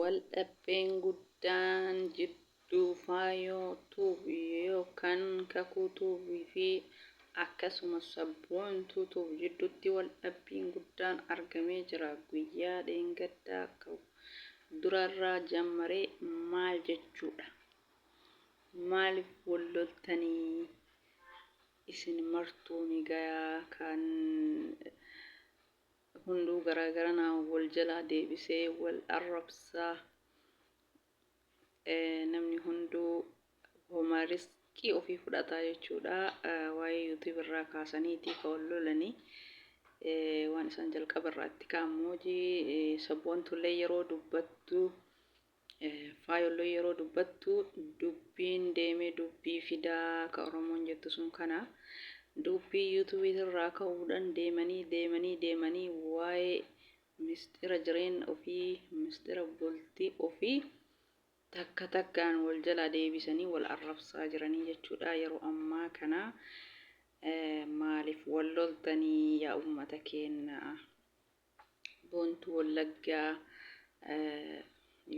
Waldhabdeen guddaan jidduu faayootuu yookaan kakuutuu fi akkasumas sabboontuu jidduutti waldhabdeen guddaan argamee jira. Guyyaa dheengaddaa durarraa jammaree maal jechuudha? Maaliif wal loltanii? Isin martuu ni gayaa kan hunduu garagaranaa wal jalaa deebisee wal arrabsaa namni hunduu homaa riskii ofii fudhataa jechuudha. Waa'ee YouTube irraa kaasaniitii ka wal lolanii waan isaan jalqaba irraatti ka'ammoojii sabboontuullee yeroo dubbattu faayollee yeroo dubbattu dubbiin deemee dubbii fidaa ka Oromoon jettu sun kana dubbii YouTube irraa ka'uudhaan deemanii waa'ee mistira jireen ofii mistira bultii ofii takka takkaan wal jalaa deebisanii wal arrabsaa jiranii jechuudha. Yeroo ammaa kana maaliif wal loltanii yaa ummata keenya? Boontuu Wallaggaa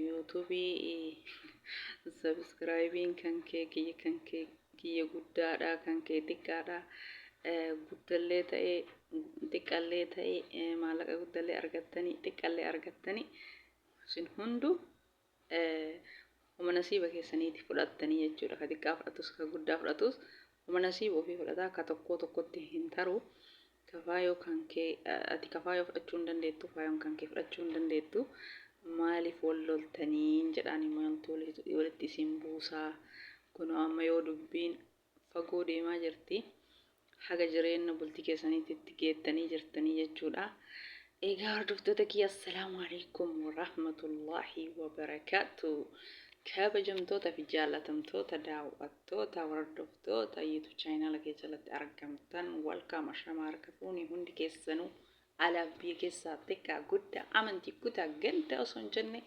YouTube subscribing kan kiyya guddaadha kan kee xiqqaadha. Guddallee ta'ee xiqqallee ta'ee maallaqa guddallee argattanii xiqqallee argattanii isin hundu nasiiba keessaniiti fudhattanii jechuudha. Ka xiqqaa fudhatus ka guddaa fudhatus nasiiba ofii fudhataa ka tokkotti hin taru. Kafaayoo kan kee ati kafaayoo fudhachuu hin dandeettu, faayoon kan kee fudhachuu hin dandeettu. Maaliif wal loltanii jedhaan immoo walitti isin buusaa. Kun amma yoo dubbiin fagoo deemaa jirti haga jireenya bultii keessaniitti geettanii jirtanii jechuudha. Egaa hordoftoota kiyya assalaamu alaykum wa rahmatullahi wa barakaatuh. Kabajamtoota fi jaalatamtoota daawwattoota hordoftoota YouTube channel kee jalatti argamtan welcome ashama harka fuuni hundi keessanuu alaaf biyya keessaa xiqqaa guddaa amantii kutaa ganda osoo hin jenne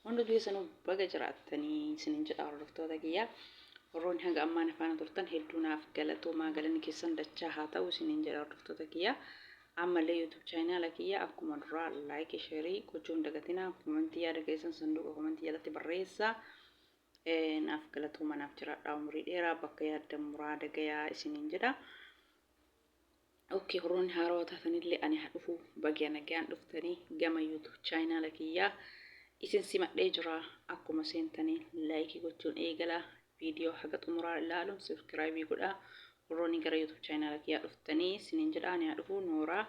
hundi keessanuu baga jiraattanii isinin jedha hordoftoota kiyya. Warroonni hanga ammaan afaan turtan hedduu naaf galatoomaa galanni keessan dachaa haa ta'u isinin jedha hordoftoota kiyya. Ammallee YouTube channel kiyya akkuma duraa like share gochuun dagatinaa komentii yaada keessan sanduuqa komentii jalatti barreessaa. Naaf galatooma naaf jiraadhaa umrii dheeraa bakka yaaddan muraada gayaa isinin jedha. Okay, warroonni haarawaa taatanillee ani haa dhufu baga nagaan dhuftanii gama YouTube channel kiyya isin simadhee jira. Akkuma seentanii like gochuun eegala video haga xumuraa ilaaluun subscribe godhaa. Warroonni gara YouTube channel kiyya dhuftanii isinin jedha ani haa dhufu nooraa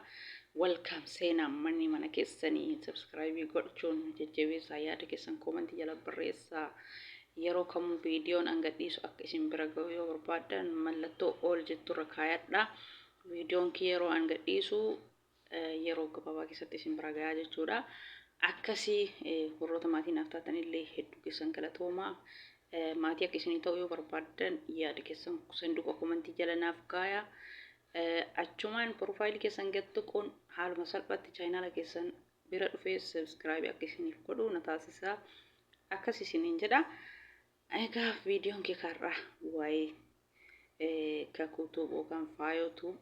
welcome seenaa manni mana keessanii subscribe gochuun jajjabeessaa yaada keessan komentii jala barreessaa. Yeroo kamuu viidiyoon an gadhiisu akka isin bira ga'u yoo barbaadan mallattoo all jettu irra kaayadhaa. Viidiyoon kee yeroo an gadhiisu yeroo gabaabaa keessatti isin bira ga'a jechuudha. Akkasii warroota maatii naaf taatanillee hedduu keessan galatoomaa. Maatii akka isinii ta'u yoo barbaadan yaada keessan sanduuqa komentii jala naaf kaayaa. Achumaan profaayilii keessan gattuquun haaluma salphaatti channel keessan bira dhufee subscribe akka isiniif godhu na taasisaa. Akkas isiniin jedha. Egaa viidiyoon kee karraa waa'ee kakuutuu yookaan faayootuu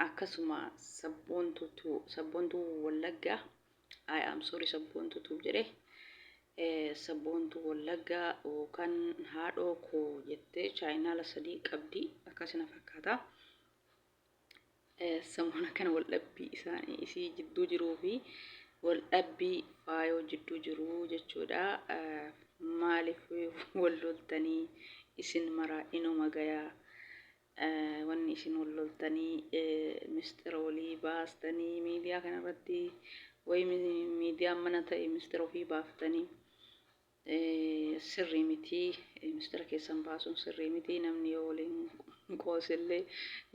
akkasuma sabboontuu Wallaggaa I am sorry sabboontuu jedhee sabboontuu Wallaggaa yookaan haadhoo koo jettee channel sadii qabdi akkasina fakkaata. Samoona kana waldhabbii isaanii isii jidduu jiruu fi waldhabbii faayoo jidduu jiruu jechuudha. Maaliif wal loltanii isin maraa inuma gayaa wanni isin wal loltanii mistira walii baastanii miidiyaa kanarratti wayi miidiyaan mana ta'e mistira ofii baaftanii sirrii miti mistira keessan baasuun sirrii miti. Namni yoo waliin qoosillee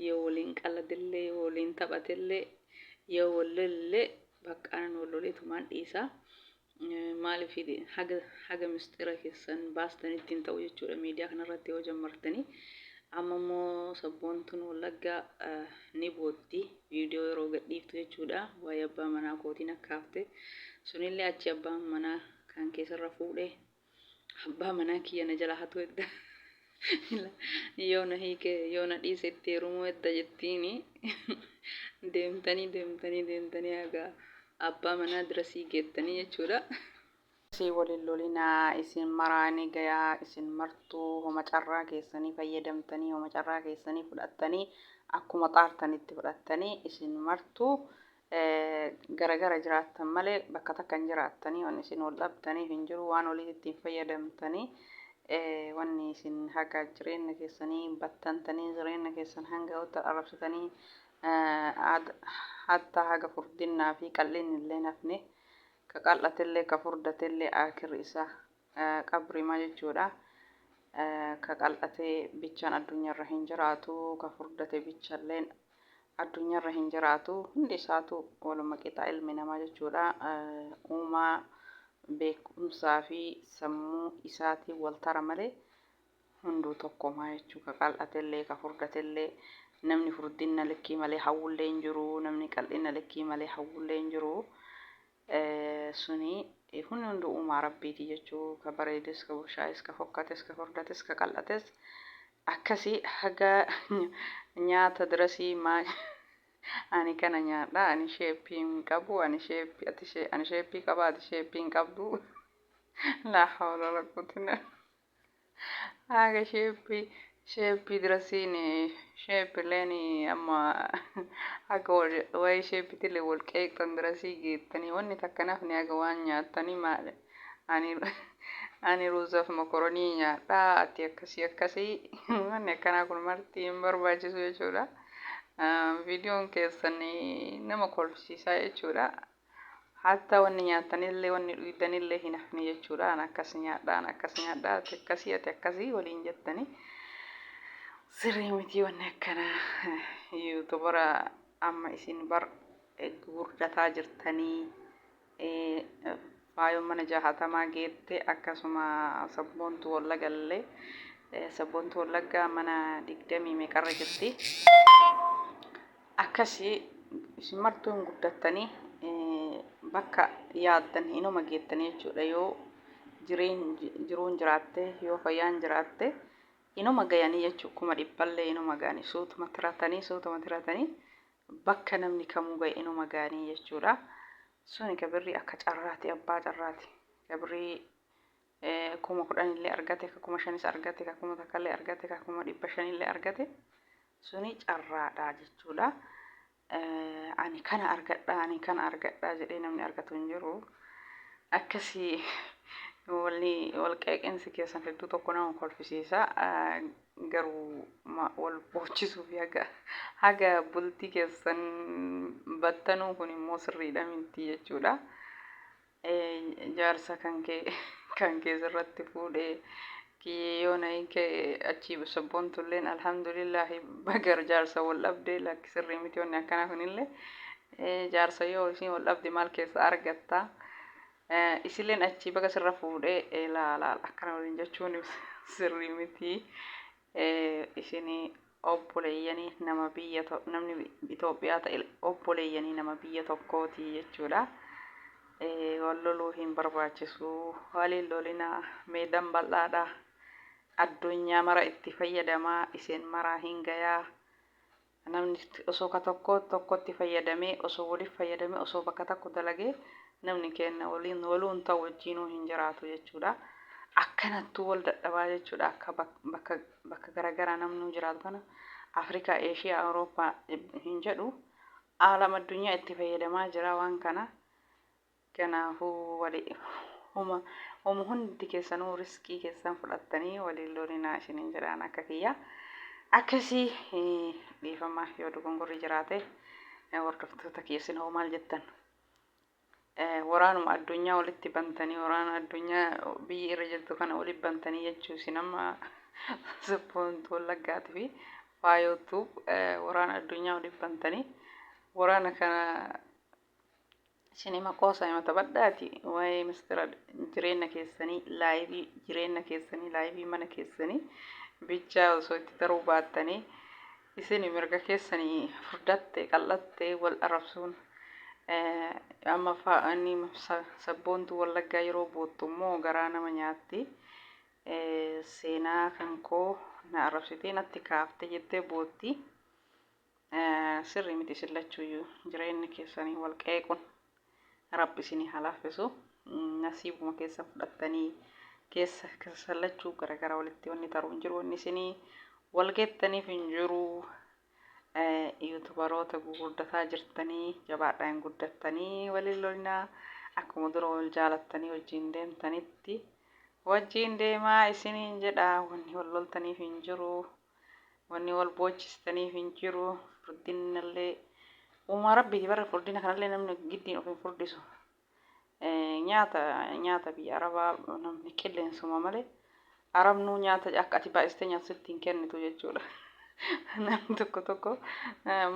yoo waliin qalladillee yoo waliin taphatillee yoo wal lolillee baqqaan wal loleetumaan dhiisaa. Maaliif haga mistira keessan baastanitti hin ta'u jechuudha miidiyaa kanarratti yoo jammartanii. Amma immoo sabboontuun Wallaggaa ni bootti viidiyoo yeroo gadhiiftu jechuudha. Waa'ee abbaa manaa kootiin akka hafte sunillee achi abbaan manaa kan keessarra fuudhee abbaa manaa kiyya na jala hatu edda yoo na hiike yoo na dhiise itti heerumuu edda jettiini deemtanii haga abbaa manaa dirasii geettanii jechuudha. Si waliin lolinaa isin maraanii gayaa isin martuu homa carraa keessanii fayyadamtanii homa carraa keessanii fudhattanii akkuma xaartanitti fudhattanii isin martuu gara jiraattan malee bakka takka hin jiraattanii waan isin wal dhabdanii hin jiru waan waliin ittiin fayyadamtanii wanni isin haga jireenya keessanii battantanii jireenya keessan hanga wata arrabsitanii hatta haga furdinnaa fi qal'inni illee nafne ka qal'atellee ka furdatellee akirri isaa qabri maa jechuudha. Ka qal'atee bichaan addunyaarra hin jiraatu ka furdate bichalleen addunyaarra hin jiraatu hundi isaatu waluma qixa ilmi namaa jechuudha. Uumaa beekumsaa fi sammuu isaatiin wal tara malee hunduu tokkomaa jechuu ka qal'atellee ka furdatellee namni furdinna likkii malee hawwullee hin jiru namni qal'inna likkii malee hawwullee hin jiru. Suni hundi uumaa rabbiiti jechuu ka bareedes ka bushaayes ka fokkates ka furdates ka qal'ates akkasii haga nyaata dirasii maa ani kana nyaadha ani sheeppii hin qabu ani sheeppii qaba ati sheeppii hin qabdu la hawla wala quwwata illa haga sheeppii dirasiin sheeppileen amma haga wayi sheeppitilee wal qeeqxan dirasii geettanii wanni takkanaaf ni haga waan nyaattanii maal ani ruuzaaf mokoroonii nyaadha ati akkasii wanni akkanaa kun marti hin barbaachisu jechuudha. Viidiyoon keessan nama kolfisiisaa jechuudha. Hatta wanni nyaatanillee wanni dhugdanillee hin hafne jechuudha. An akkas nyaadha ati akkasii waliin jettanii sirrii miti wanni akkanaa yuutubara amma isin bar gurdataa jirtanii faayoon mana jaahatamaa geette akkasuma sabboontu wallagallee sabboontu wallaggaa mana 20 meeqarra jirti. Akkasii isin martuun guddattanii bakka yaaddan inuma geettanii jechuudha. Yoo jiruun jiraatte yoo fayyaan jiraatte inuma gayanii jechuudha. Kuma dhibballee inuma ga'anii suutuma tiratanii bakka namni kamuu ga'e inuma ga'anii jechuudha. Suni kabirrii akka carraati abbaa carraati. Kabirrii 10,000 illee argate ka 5,000 argate ka 1,000 illee argate ka 500 illee argate suni carraadha jechuudha. Ani kana argadha jedhee namni argatu hin jiru. Akkasii wal qeeqinsi keessan hedduu tokko nama kolfisiisa. Garuu wal boochisuu fi haga bultii keessan battanuu kun immoo sirriidha miti jechuudha. Jaarsa kan kee sirratti fuudhee kiyyoon kee achi sabboontulleen alhamdulillahi bagar jaarsa wal dhabdee lakki sirrii miti wanni akkanaa kunillee jaarsa yoo isin wal dhabde maal keessa argatta. Isilleen achi baga sirra fuudhee laala akkana waliin jechuun sirrii miti. Isinii obboleeyyanii namni Itoophiyaa ta'e obboleeyyanii nama biyya tokkooti jechuudha. Wal loluu hin barbaachisu waliin lolinaa meedan bal'aadha. Addunyaa mara itti fayyadamaa isin maraa hin gayaa. Namni osoo ka tokkotti fayyadamee osoo waliif fayyadamee osoo bakka tokko dalagee namni kenna waluun ta'u wajjinuu hin jiraatu jechuudha. Akkanattuu wal dadhabaa jechuudha. Akka bakka garaagaraa namni jiraatu kana Afrikaa, Eeshiyaa, Awurooppaa hin jedhu aalam addunyaa itti fayyadamaa jira waan kana. Kanaafuu homa hundi keessanuu riskii keessan fudhattanii waliin lolinaa isiniin jedhaan akka kiyya. Akkasii dhiifama yoo dogongorri jiraate hordoftoota keessan hoo maal jettan? Waraanuma addunyaa walitti bantanii waraana addunyaa biyyi irra jirtu kana walitti bantanii jechuu isin amma sabboontu wallaggaatii fi faayootu waraana addunyaa walitti bantanii waraana kana sinima qoosa himata badhaati waa'ee mistira jireenya keessanii laayivii mana keessanii bichaa osoo itti daruu baattanii isin mirga keessanii furdatte qal'atte wal arrabsuun amma fa'anii sabboontu wallaggaa yeroo boottu immoo garaa nama nyaatti. Seenaa kan koo na arrabsitee natti kaafte jettee bootti. Sirrii miti sillachuuyyuu jireenya keessanii wal qeequun rabbi isinii halaafisu nasiibuma keessa fudhattanii keessa sallachuu garagara walitti wanni taruu hin jiru wanni isinii wal geettaniif hin jiru. Yuutubaroota gurguddataa jirtanii jabaadhaa hin guddattanii waliin lolinaa akkuma dura wal jaalattanii wajjin deemtanitti wajjin deemaa isiniin jedha. Wanni wal loltaniif hin jiru, wanni wal boojistaniif hin jiru. Furdinallee uumaa rabbiiti bara furdina kanallee namni giddiin of hin furdisu. Nyaata biyya arabaa namni qilleensuma malee arabnuu nyaata akka ati baay'istee nyaatatti hin kennitu jechuudha. Namni tokko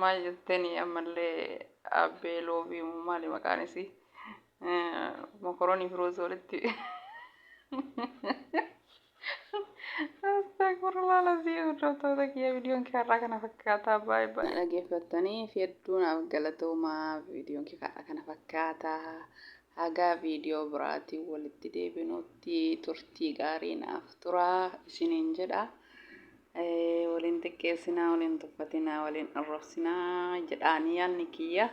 maal jettanii ammallee abbee loobii maali maqaan isii mokoroonii firoos walitti astagfirullah lazii hordoftoota kiyya viidiyoon kiyya kana fakkaataa baay'ee dhaggeeffattanii fi hedduunaaf galatoomaa. Viidiyoon kiyya kana fakkaataa. Haga viidiyoo biraatiin walitti deebinutti turtii gaarii naaf turaa isiniin jedha. Waliin xiqqeessinaa, waliin tuffatinaa, waliin arrabsinaa jedhaanii yaanni kiyya.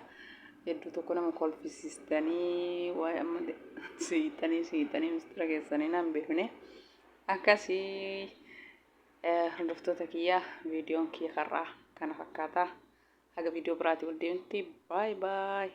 Hedduu tokko nama kolfisiistanii waa'ee amma siitanii mistira keessanii nan beekne. Akkasii hordoftoota kiyya viidiyoon kiyya kana fakkaataa. Haga viidiyoo biraatiin wal deebinutti baay baay.